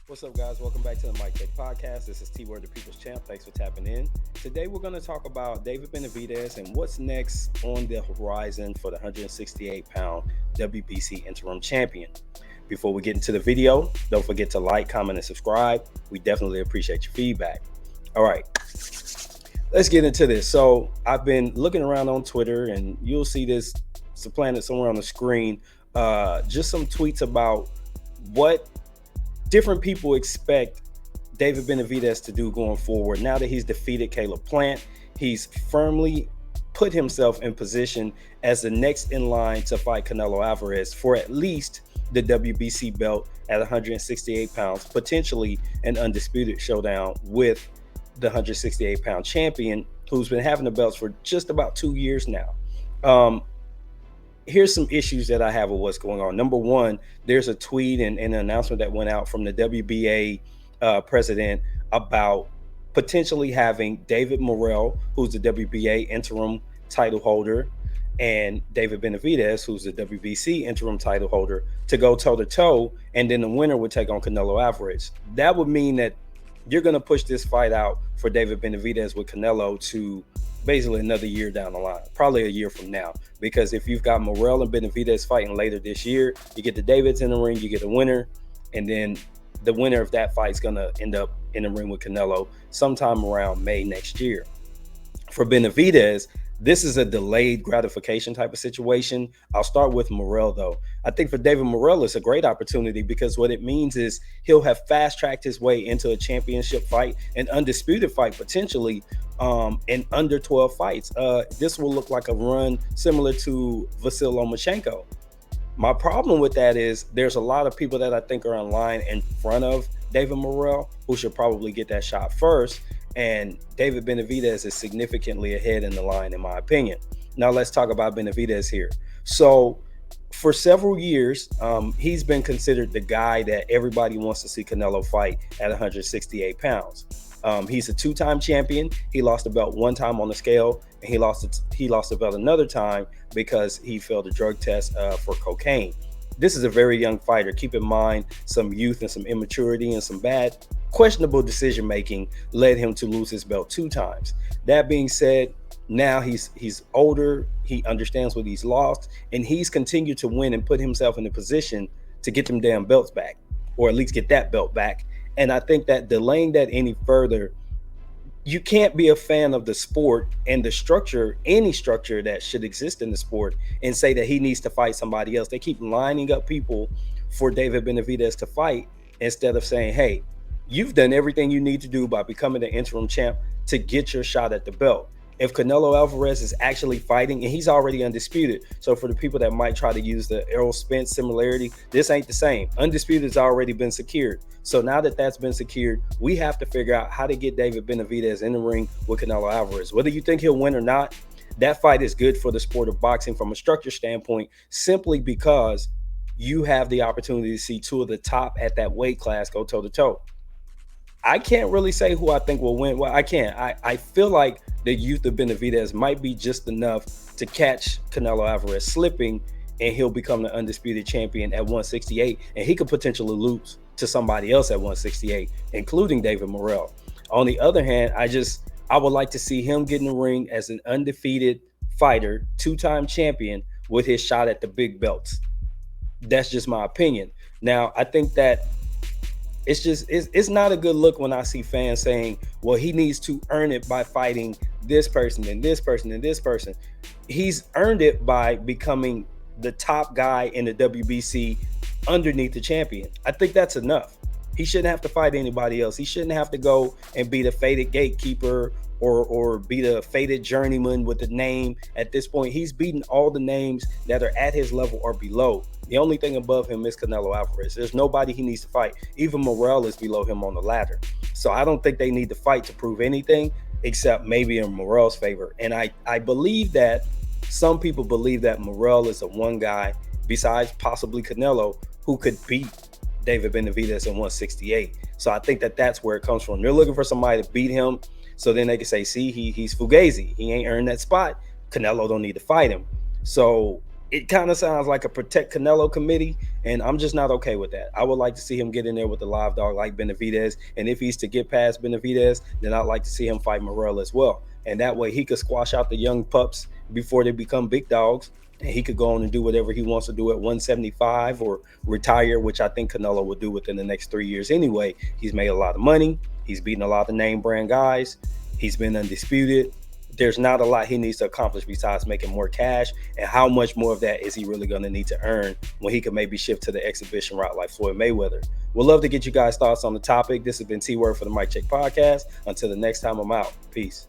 What's up, guys? Welcome back to the Mic Check Podcast. This is T Word, the People's Champ. Thanks for tapping in. Today, we're going to talk about David Benavidez and what's next on the horizon for the 168-pound WBC interim champion. Before we get into the video, don't forget to like, comment, and subscribe. We definitely appreciate your feedback. All right, let's get into this. So, I've been looking around on Twitter, and you'll see this supplanted somewhere on the screen. Just some tweets about what different people expect David Benavidez to do going forward. Now that he's defeated Caleb Plant, he's firmly put himself in position as the next in line to fight Canelo Alvarez for at least the WBC belt at 168 pounds, potentially an undisputed showdown with the 168-pound champion who's been having the belts for just about 2 years now. Here's some issues that I have with what's going on. Number one, there's a tweet and an announcement that went out from the WBA president about potentially having David Morrell, who's the WBA interim title holder, and David Benavidez, who's the WBC interim title holder, to go toe-to-toe, and then the winner would take on Canelo Alvarez. That would mean that you're going to push this fight out for David Benavidez with Canelo to basically another year down the line, probably a year from now. Because if you've got Morrell and Benavidez fighting later this year, you get the Davids in the ring, you get a winner, and then the winner of that fight is going to end up in the ring with Canelo sometime around May next year. For Benavidez, this is a delayed gratification type of situation. I'll start with Morrell, though. I think for David Morrell, it's a great opportunity because what it means is he'll have fast-tracked his way into a championship fight, an undisputed fight potentially, in under 12 fights. This will look like a run similar to Vasyl Lomachenko. My problem with that is there's a lot of people that I think are in line in front of David Morrell who should probably get that shot first. And David Benavidez is significantly ahead in the line, in my opinion. Now let's talk about Benavidez here. So for several years, he's been considered the guy that everybody wants to see Canelo fight at 168 pounds. He's a two-time champion. He lost the belt one time on the scale, and he lost the belt another time because he failed a drug test for cocaine. This is a very young fighter. Keep in mind, some youth and some immaturity and some bad, questionable decision-making led him to lose his belt 2 times. That being said, now he's older, he understands what he's lost, and he's continued to win and put himself in a position to get them damn belts back, or at least get that belt back. And I think that delaying that any further, you can't be a fan of the sport and the structure, any structure that should exist in the sport, and say that he needs to fight somebody else. They keep lining up people for David Benavidez to fight instead of saying, hey, you've done everything you need to do by becoming the interim champ to get your shot at the belt. If Canelo Alvarez is actually fighting, and he's already undisputed, so for the people that might try to use the Errol Spence similarity, this ain't the same. Undisputed has already been secured. So now that that's been secured, we have to figure out how to get David Benavidez in the ring with Canelo Alvarez. Whether you think he'll win or not, that fight is good for the sport of boxing from a structure standpoint, simply because you have the opportunity to see 2 of the top at that weight class go toe-to-toe. I can't really say who I think will win. Well, I can't. I feel like the youth of Benavidez might be just enough to catch Canelo Alvarez slipping, and he'll become the undisputed champion at 168, and he could potentially lose to somebody else at 168, including David Morrell. On the other hand, I would like to see him get in the ring as an undefeated fighter, 2-time champion, with his shot at the big belts. That's just my opinion. Now, I think that it's not a good look when I see fans saying, well, he needs to earn it by fighting this person and this person and this person. He's earned it by becoming the top guy in the WBC underneath the champion. I think that's enough. He shouldn't have to fight anybody else. He shouldn't have to go and be the fated gatekeeper or be the fated journeyman with the name. At this point, he's beaten all the names that are at his level or below. The only thing above him is Canelo Alvarez. There's nobody he needs to fight. Even Morrell is below him on the ladder. So I don't think they need to fight to prove anything except maybe in Morrell's favor. And I believe that some people believe that Morrell is the one guy, besides possibly Canelo, who could beat David Benavidez in 168. So I think that that's where it comes from. They're looking for somebody to beat him, so then they can say, see, he's Fugazi. He ain't earned that spot. Canelo don't need to fight him. So it kind of sounds like a protect Canelo committee And I'm just not okay with that. I would like to see him get in there with the live dog like Benavidez. And if he's to get past Benavidez, then I'd like to see him fight Morrell as well. And that way he could squash out the young pups before they become big dogs. And he could go on and do whatever he wants to do at 175 or retire, which I think Canelo will do within the next 3 years anyway. He's made a lot of money. He's beaten a lot of name brand guys. He's been undisputed. There's not a lot he needs to accomplish besides making more cash. And how much more of that is he really going to need to earn when he could maybe shift to the exhibition route like Floyd Mayweather? We'd love to get you guys' thoughts on the topic. This has been T-Word for the Mic Check Podcast. Until the next time, I'm out. Peace.